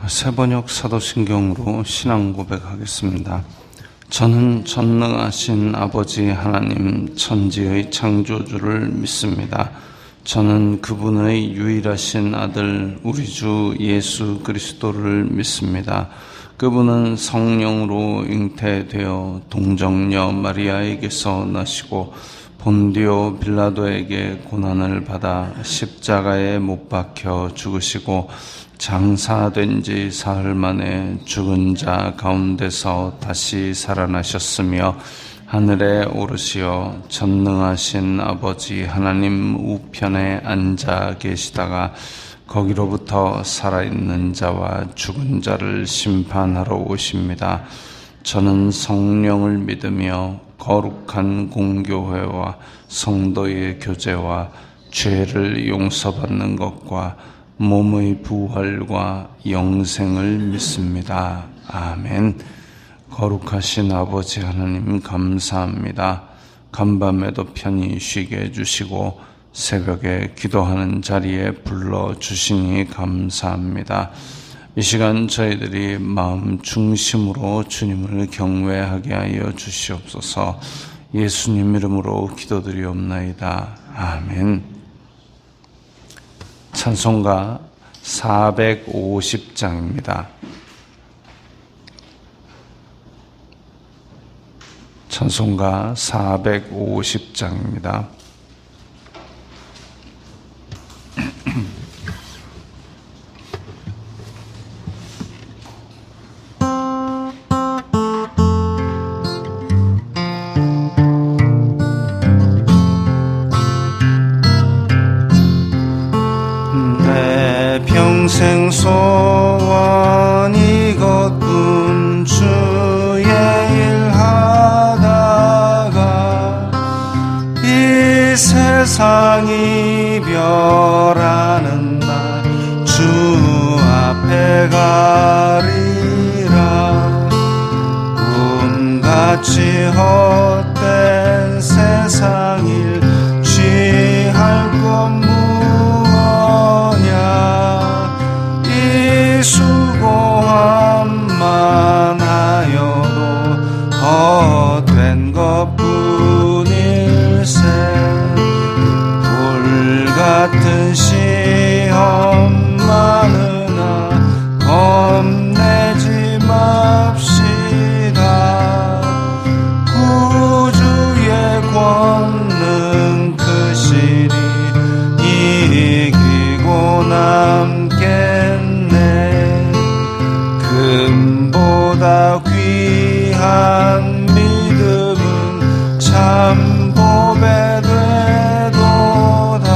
새번역 사도신경으로 신앙 고백하겠습니다. 저는 전능하신 아버지 하나님 천지의 창조주를 믿습니다. 저는 그분의 유일하신 아들 우리 주 예수 그리스도를 믿습니다. 그분은 성령으로 잉태되어 동정녀 마리아에게서 나시고 본디오 빌라도에게 고난을 받아 십자가에 못 박혀 죽으시고 장사된 지 사흘 만에 죽은 자 가운데서 다시 살아나셨으며 하늘에 오르시어 전능하신 아버지 하나님 우편에 앉아 계시다가 거기로부터 살아있는 자와 죽은 자를 심판하러 오십니다. 저는 성령을 믿으며 거룩한 공교회와 성도의 교제와 죄를 용서받는 것과 몸의 부활과 영생을 믿습니다. 아멘. 거룩하신 아버지 하나님 감사합니다. 간밤에도 편히 쉬게 해주시고 새벽에 기도하는 자리에 불러주시니 감사합니다. 이 시간 저희들이 마음 중심으로 주님을 경외하게 하여 주시옵소서. 예수님 이름으로 기도드리옵나이다. 아멘. 찬송가 450장입니다. 찬송가 450장입니다. 평생 소원 이것뿐 주의 일 하다가 이 세상 이별하는 날 주 앞에 가리라. 꿈같이 헛된 세상 일 취할 것 수고함만 하여도 헛된 것뿐일세. 불같은 시험 많으나 겁내지 맙시다. 구주의 권능 크시리 이기고 남겠네. 금보다 귀한 믿음은 참 보배 되도다.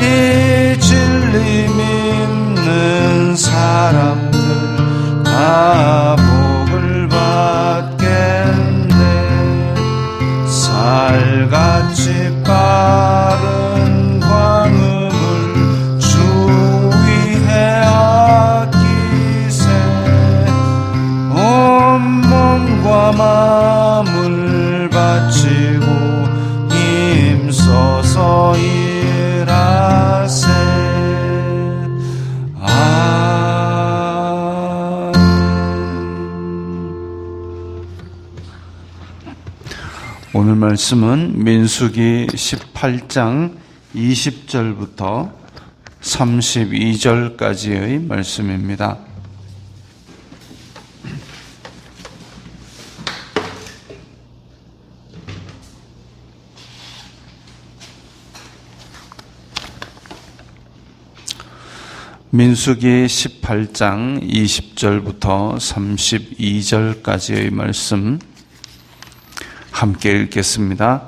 이 진리 믿는 사람들 다 복을 받겠네. 살같이 빠른 광음을 주 위에 몸과 마음을 바치고 힘써서 일하세. 오늘 말씀은 민수기 18장 20절부터 32절까지의 말씀입니다. 민수기 18장 20절부터 32절까지의 말씀 함께 읽겠습니다.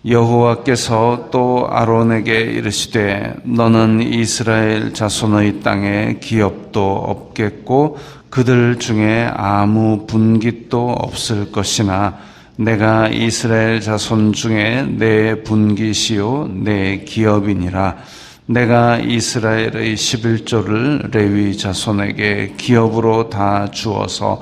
여호와께서 또 아론에게 이르시되 너는 이스라엘 자손의 땅에 기업도 없겠고 그들 중에 아무 분깃도 없을 것이나 내가 이스라엘 자손 중에 내 분깃이요 내 기업이니라. 내가 이스라엘의 11조를 레위 자손에게 기업으로 다 주어서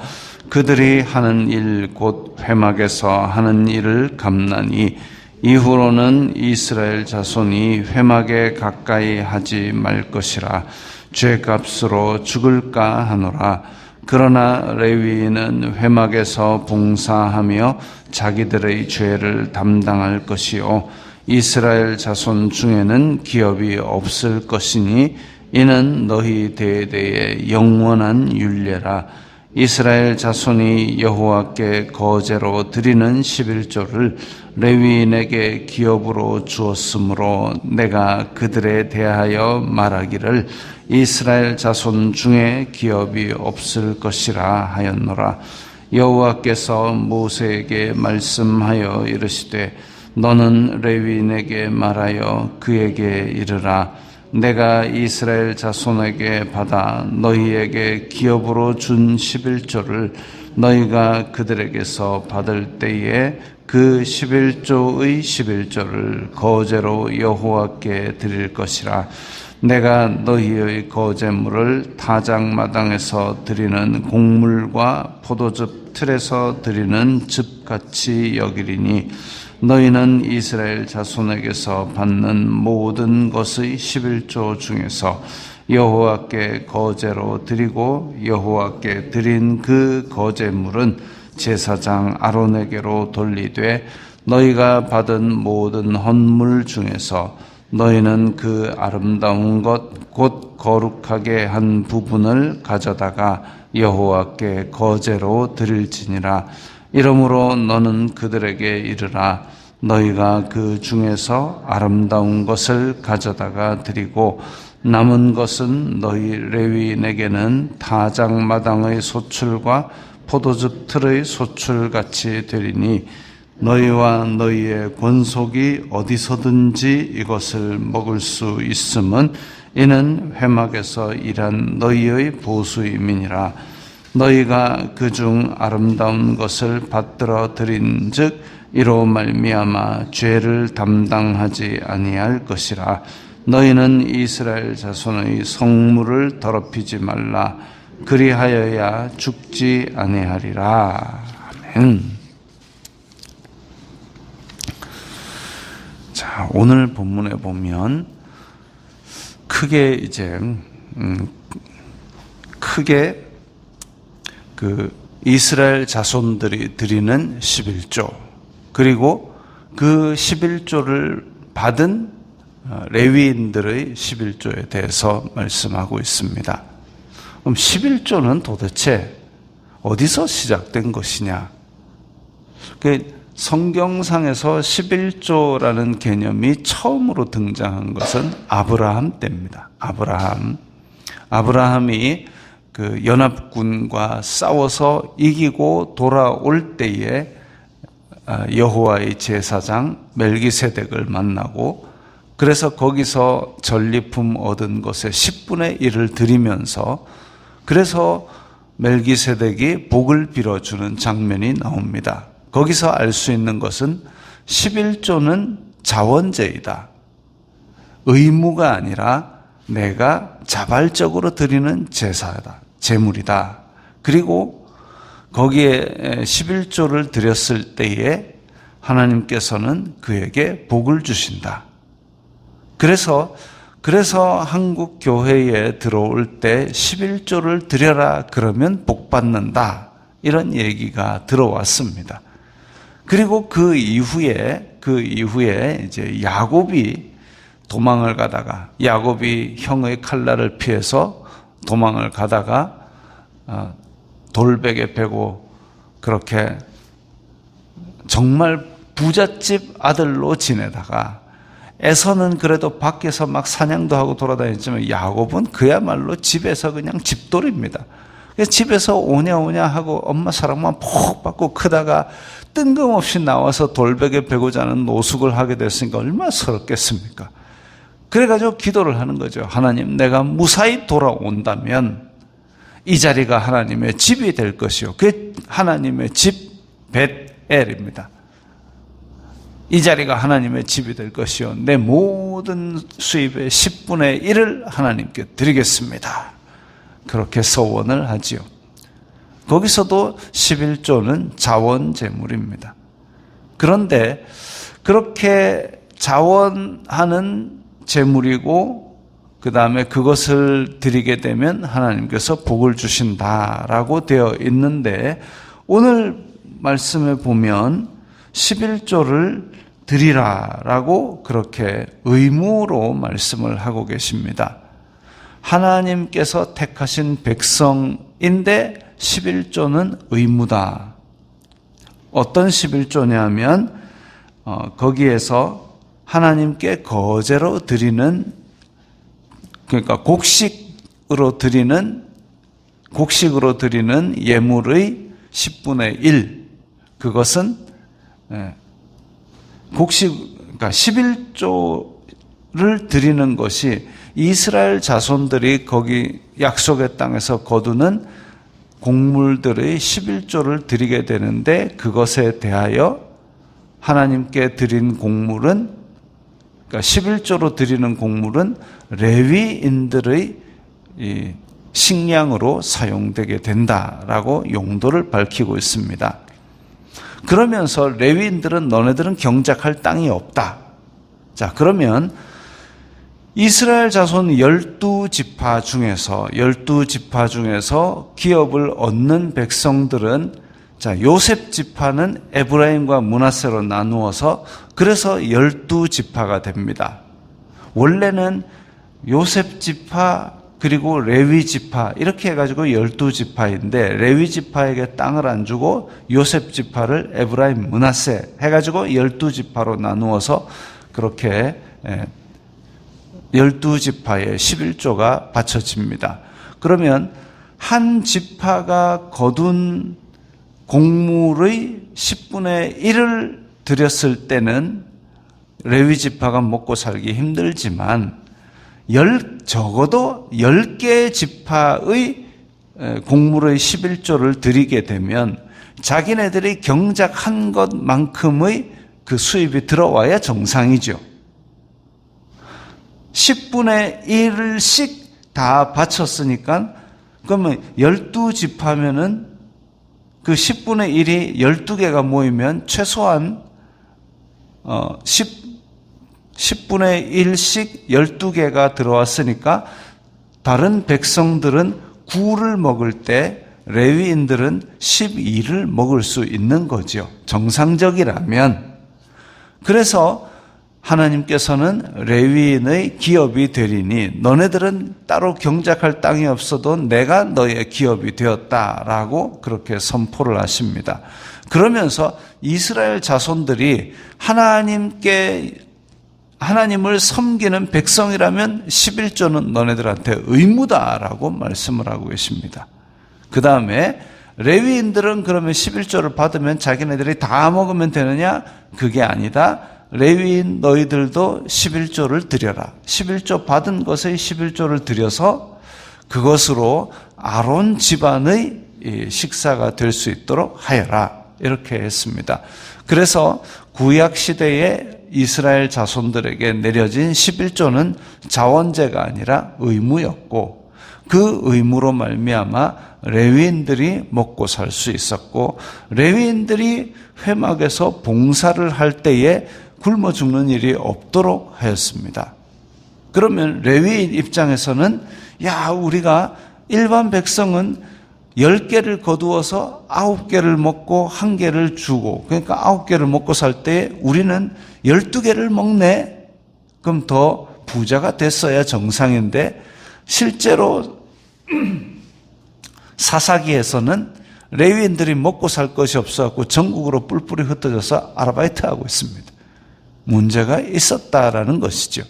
그들이 하는 일 곧 회막에서 하는 일을 갚나니 이후로는 이스라엘 자손이 회막에 가까이 하지 말 것이라. 죄값으로 죽을까 하노라. 그러나 레위인은 회막에서 봉사하며 자기들의 죄를 담당할 것이요 이스라엘 자손 중에는 기업이 없을 것이니 이는 너희 대대의 영원한 율례라. 이스라엘 자손이 여호와께 거제로 드리는 11조를 레위인에게 기업으로 주었으므로 내가 그들에 대하여 말하기를 이스라엘 자손 중에 기업이 없을 것이라 하였노라. 여호와께서 모세에게 말씀하여 이르시되 너는 레위인에게 말하여 그에게 이르라. 내가 이스라엘 자손에게 받아 너희에게 기업으로 준 11조를 너희가 그들에게서 받을 때에 그 11조의 11조를 거제로 여호와께 드릴 것이라. 내가 너희의 거제물을 타작마당에서 드리는 곡물과 포도즙 틀에서 드리는 즙같이 여기리니 너희는 이스라엘 자손에게서 받는 모든 것의 11조 중에서 여호와께 거제로 드리고 여호와께 드린 그 거제물은 제사장 아론에게로 돌리되 너희가 받은 모든 헌물 중에서 너희는 그 아름다운 것 곧 거룩하게 한 부분을 가져다가 여호와께 거제로 드릴지니라. 이러므로 너는 그들에게 이르라. 너희가 그 중에서 아름다운 것을 가져다가 드리고 남은 것은 너희 레위인에게는 타작마당의 소출과 포도즙 틀의 소출같이 되리니 너희와 너희의 권속이 어디서든지 이것을 먹을 수 있음은 이는 회막에서 일한 너희의 보수임이니라. 너희가 그중 아름다운 것을 받들어 드린즉 이로 말미암아 죄를 담당하지 아니할 것이라. 너희는 이스라엘 자손의 성물을 더럽히지 말라. 그리하여야 죽지 아니하리라. 아멘. 자, 오늘 본문에 보면 크게 그 이스라엘 자손들이 드리는 11조 그리고 그 11조를 받은 레위인들의 11조에 대해서 말씀하고 있습니다. 그럼 11조는 도대체 어디서 시작된 것이냐? 성경상에서 11조라는 개념이 처음으로 등장한 것은 아브라함 때입니다. 아브라함이 그 연합군과 싸워서 이기고 돌아올 때에 여호와의 제사장 멜기세덱을 만나고 그래서 거기서 전리품 얻은 것의 10분의 1을 드리면서 그래서 멜기세덱이 복을 빌어주는 장면이 나옵니다. 거기서 알 수 있는 것은 11조는 자원제이다. 의무가 아니라 내가 자발적으로 드리는 제사다. 제물이다. 그리고 거기에 11조를 드렸을 때에 하나님께서는 그에게 복을 주신다. 그래서 한국 교회에 들어올 때 11조를 드려라 그러면 복 받는다. 이런 얘기가 들어왔습니다. 그리고 그 이후에 이제 야곱이 도망을 가다가 야곱이 형의 칼날을 피해서 도망을 가다가 돌베개 베고 그렇게 정말 부잣집 아들로 지내다가 에서는 그래도 밖에서 막 사냥도 하고 돌아다녔지만 야곱은 그야말로 집에서 그냥 집돌입니다. 그래서 집에서 오냐 하고 엄마 사랑만 푹 받고 크다가 뜬금없이 나와서 돌베개 베고 자는 노숙을 하게 됐으니까 얼마나 서럽겠습니까? 그래가지고 기도를 하는 거죠. 하나님, 내가 무사히 돌아온다면 이 자리가 하나님의 집이 될 것이요. 그게 하나님의 집 벳엘입니다. 이 자리가 하나님의 집이 될 것이요. 내 모든 수입의 10분의 1을 하나님께 드리겠습니다. 그렇게 서원을 하지요. 거기서도 11조는 자원제물입니다. 그런데 그렇게 자원하는 제물이고 그 다음에 그것을 드리게 되면 하나님께서 복을 주신다라고 되어 있는데, 오늘 말씀에 보면 11조를 드리라라고 그렇게 의무로 말씀을 하고 계십니다. 하나님께서 택하신 백성인데 11조는 의무다. 어떤 11조냐면 거기에서 하나님께 거제로 드리는, 그러니까 곡식으로 드리는 예물의 10분의 1, 그것은 그러니까 11조를 드리는 것이 이스라엘 자손들이 거기 약속의 땅에서 거두는 곡물들의 11조를 드리게 되는데, 그것에 대하여 하나님께 드린 곡물은, 그러니까 11조로 드리는 곡물은 레위인들의 식량으로 사용되게 된다라고 용도를 밝히고 있습니다. 그러면서 레위인들은 너네들은 경작할 땅이 없다. 자, 그러면 이스라엘 자손 12지파 중에서 기업을 얻는 백성들은, 자, 요셉 지파는 에브라임과 므낫세로 나누어서 그래서 12지파가 됩니다. 원래는 요셉 지파 그리고 레위 지파 이렇게 해가지고 12지파인데, 레위 지파에게 땅을 안 주고 요셉 지파를 에브라임, 므낫세 해가지고 12지파로 나누어서 그렇게 12지파에 11조가 바쳐집니다. 그러면 한 지파가 거둔 곡물의 10분의 1을 드렸을 때는 레위 지파가 먹고 살기 힘들지만, 적어도 10개 지파의 곡물의 11조를 드리게 되면 자기네들이 경작한 것만큼의 그 수입이 들어와야 정상이죠. 10분의 1씩 다 바쳤으니까, 그러면 12지파면은 그 10분의 1이 12개가 모이면 최소한 10분의 1씩 12개가 들어왔으니까, 다른 백성들은 9를 먹을 때 레위인들은 12를 먹을 수 있는 거죠. 정상적이라면. 그래서 하나님께서는 레위인의 기업이 되리니 너네들은 따로 경작할 땅이 없어도 내가 너의 기업이 되었다라고 그렇게 선포를 하십니다. 그러면서 이스라엘 자손들이 하나님을 섬기는 백성이라면 11조는 너네들한테 의무다라고 말씀을 하고 계십니다. 그 다음에 레위인들은 그러면 11조를 받으면 자기네들이 다 먹으면 되느냐? 그게 아니다. 레위인 너희들도 11조를 드려라. 11조 받은 것의 11조를 드려서 그것으로 아론 집안의 식사가 될 수 있도록 하여라. 이렇게 했습니다. 그래서 구약 시대에 이스라엘 자손들에게 내려진 11조는 자원제가 아니라 의무였고, 그 의무로 말미암아 레위인들이 먹고 살 수 있었고, 레위인들이 회막에서 봉사를 할 때에 굶어 죽는 일이 없도록 하였습니다. 그러면 레위인 입장에서는, 우리가 일반 백성은 10개를 거두어서 9개를 먹고 1개를 주고, 그러니까 9개를 먹고 살 때 우리는 12개를 먹네? 그럼 더 부자가 됐어야 정상인데, 실제로 사사기에서는 레위인들이 먹고 살 것이 없어서 전국으로 뿔뿔이 흩어져서 아르바이트하고 있습니다. 문제가 있었다라는 것이죠.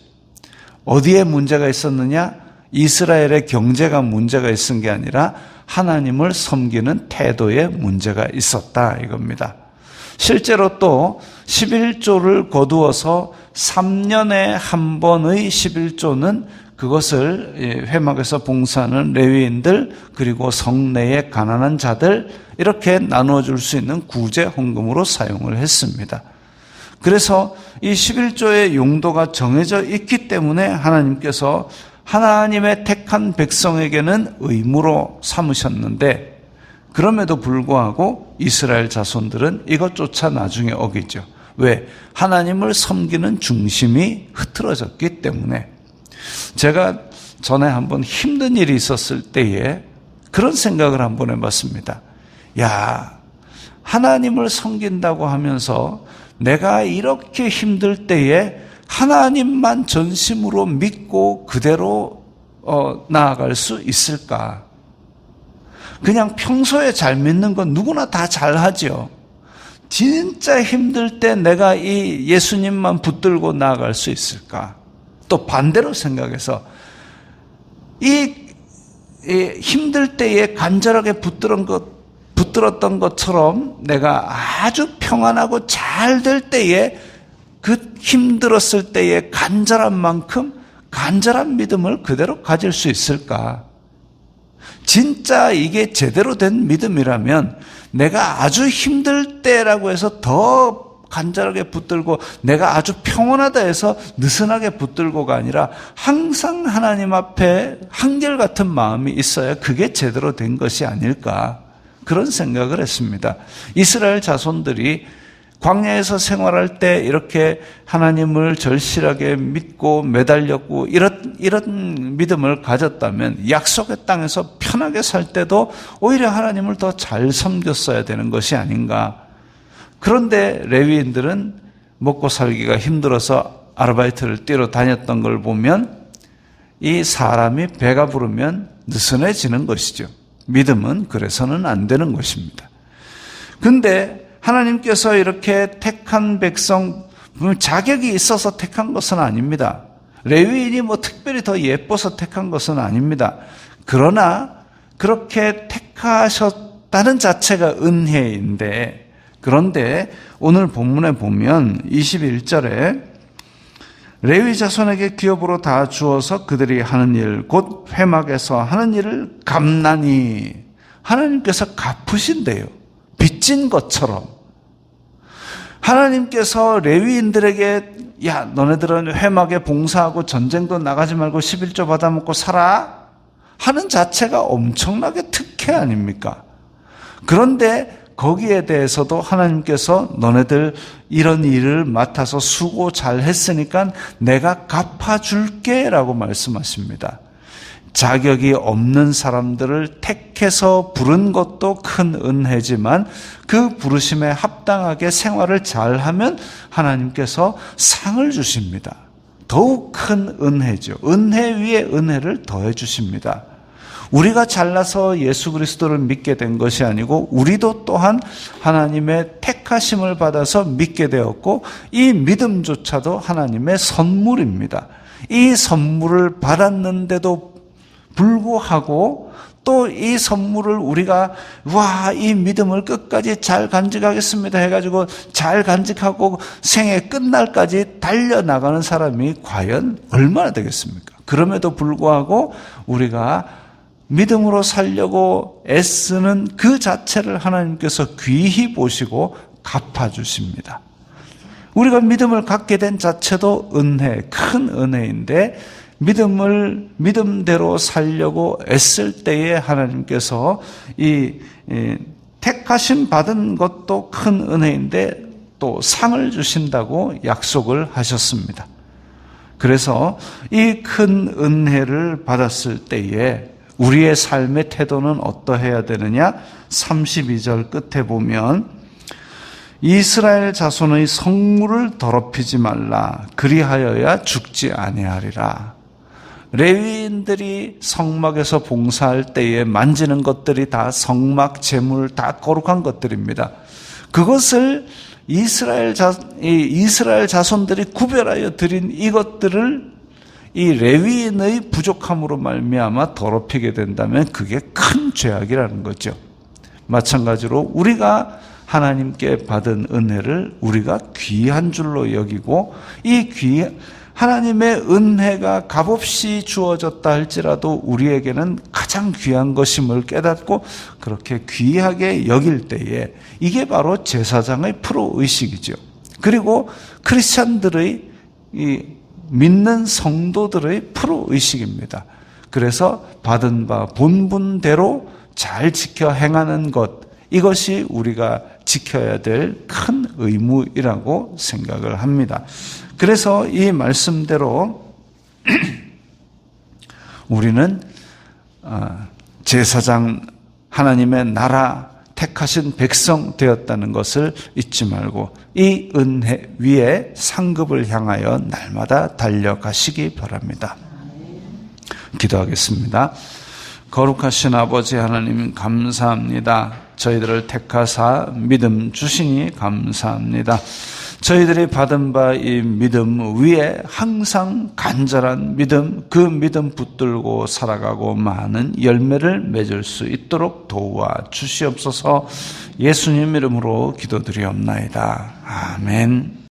어디에 문제가 있었느냐? 이스라엘의 경제가 문제가 있은 게 아니라 하나님을 섬기는 태도에 문제가 있었다 이겁니다. 실제로 또 11조를 거두어서 3년에 한 번의 11조는 그것을 회막에서 봉사하는 레위인들 그리고 성내의 가난한 자들 이렇게 나누어 줄 수 있는 구제 헌금으로 사용을 했습니다. 그래서 이 11조의 용도가 정해져 있기 때문에 하나님께서 하나님의 택한 백성에게는 의무로 삼으셨는데, 그럼에도 불구하고 이스라엘 자손들은 이것조차 나중에 어기죠. 왜? 하나님을 섬기는 중심이 흐트러졌기 때문에. 제가 전에 한번 힘든 일이 있었을 때에 그런 생각을 한번 해봤습니다. 야, 하나님을 섬긴다고 하면서 내가 이렇게 힘들 때에 하나님만 전심으로 믿고 그대로 나아갈 수 있을까? 그냥 평소에 잘 믿는 건 누구나 다 잘하죠. 진짜 힘들 때 내가 이 예수님만 붙들고 나아갈 수 있을까? 또 반대로 생각해서 이 힘들 때에 간절하게 붙들었던 것처럼 내가 아주 평안하고 잘 될 때에 그 힘들었을 때에 간절한 만큼 간절한 믿음을 그대로 가질 수 있을까? 진짜 이게 제대로 된 믿음이라면 내가 아주 힘들 때라고 해서 더 간절하게 붙들고 내가 아주 평온하다 해서 느슨하게 붙들고가 아니라 항상 하나님 앞에 한결같은 마음이 있어야 그게 제대로 된 것이 아닐까, 그런 생각을 했습니다. 이스라엘 자손들이 광야에서 생활할 때 이렇게 하나님을 절실하게 믿고 매달렸고 이런 믿음을 가졌다면 약속의 땅에서 편하게 살 때도 오히려 하나님을 더 잘 섬겼어야 되는 것이 아닌가. 그런데 레위인들은 먹고 살기가 힘들어서 아르바이트를 뛰러 다녔던 걸 보면 이 사람이 배가 부르면 느슨해지는 것이죠. 믿음은 그래서는 안 되는 것입니다. 근데 하나님께서 이렇게 택한 백성, 자격이 있어서 택한 것은 아닙니다. 레위인이 특별히 더 예뻐서 택한 것은 아닙니다. 그러나 그렇게 택하셨다는 자체가 은혜인데, 그런데 오늘 본문에 보면 21절에 레위 자손에게 기업으로 다 주어서 그들이 하는 일, 곧 회막에서 하는 일을 갚나니, 하나님께서 갚으신대요. 빚진 것처럼. 하나님께서 레위인들에게 야, 너네들은 회막에 봉사하고 전쟁도 나가지 말고 11조 받아먹고 살아 하는 자체가 엄청나게 특혜 아닙니까? 그런데 거기에 대해서도 하나님께서 너네들 이런 일을 맡아서 수고 잘 했으니까 내가 갚아줄게 라고 말씀하십니다. 자격이 없는 사람들을 택해서 부른 것도 큰 은혜지만 그 부르심에 합당하게 생활을 잘하면 하나님께서 상을 주십니다. 더욱 큰 은혜죠. 은혜 위에 은혜를 더해 주십니다. 우리가 잘나서 예수 그리스도를 믿게 된 것이 아니고 우리도 또한 하나님의 택하심을 받아서 믿게 되었고 이 믿음조차도 하나님의 선물입니다. 이 선물을 받았는데도 불구하고 또 이 선물을 우리가 이 믿음을 끝까지 잘 간직하겠습니다 해가지고 잘 간직하고 생애 끝날까지 달려나가는 사람이 과연 얼마나 되겠습니까? 그럼에도 불구하고 우리가 믿음으로 살려고 애쓰는 그 자체를 하나님께서 귀히 보시고 갚아주십니다. 우리가 믿음을 갖게 된 자체도 은혜, 큰 은혜인데 믿음대로 살려고 애쓸 때에 하나님께서 이 택하심 받은 것도 큰 은혜인데 또 상을 주신다고 약속을 하셨습니다. 그래서 이 큰 은혜를 받았을 때에 우리의 삶의 태도는 어떠해야 되느냐? 32절 끝에 보면 이스라엘 자손의 성물을 더럽히지 말라. 그리하여야 죽지 아니하리라. 레위인들이 성막에서 봉사할 때에 만지는 것들이 다 성막 제물, 다 거룩한 것들입니다. 그것을 이스라엘 자손들이 구별하여 드린 이것들을 이 레위인의 부족함으로 말미암아 더럽히게 된다면 그게 큰 죄악이라는 거죠. 마찬가지로 우리가 하나님께 받은 은혜를 우리가 귀한 줄로 여기고 하나님의 은혜가 값없이 주어졌다 할지라도 우리에게는 가장 귀한 것임을 깨닫고 그렇게 귀하게 여길 때에 이게 바로 제사장의 프로의식이죠. 그리고 크리스찬들의 믿는 성도들의 프로의식입니다. 그래서 받은 바 본분대로 잘 지켜 행하는 것, 이것이 우리가 지켜야 될 큰 의무이라고 생각을 합니다. 그래서 이 말씀대로 우리는 제사장, 하나님의 나라 택하신 백성 되었다는 것을 잊지 말고 이 은혜 위에 상급을 향하여 날마다 달려가시기 바랍니다. 기도하겠습니다. 거룩하신 아버지 하나님, 감사합니다. 저희들을 택하사 믿음 주시니 감사합니다. 저희들이 받은 바 이 믿음 위에 항상 간절한 믿음, 그 믿음 붙들고 살아가고 많은 열매를 맺을 수 있도록 도와주시옵소서. 예수님 이름으로 기도드리옵나이다. 아멘.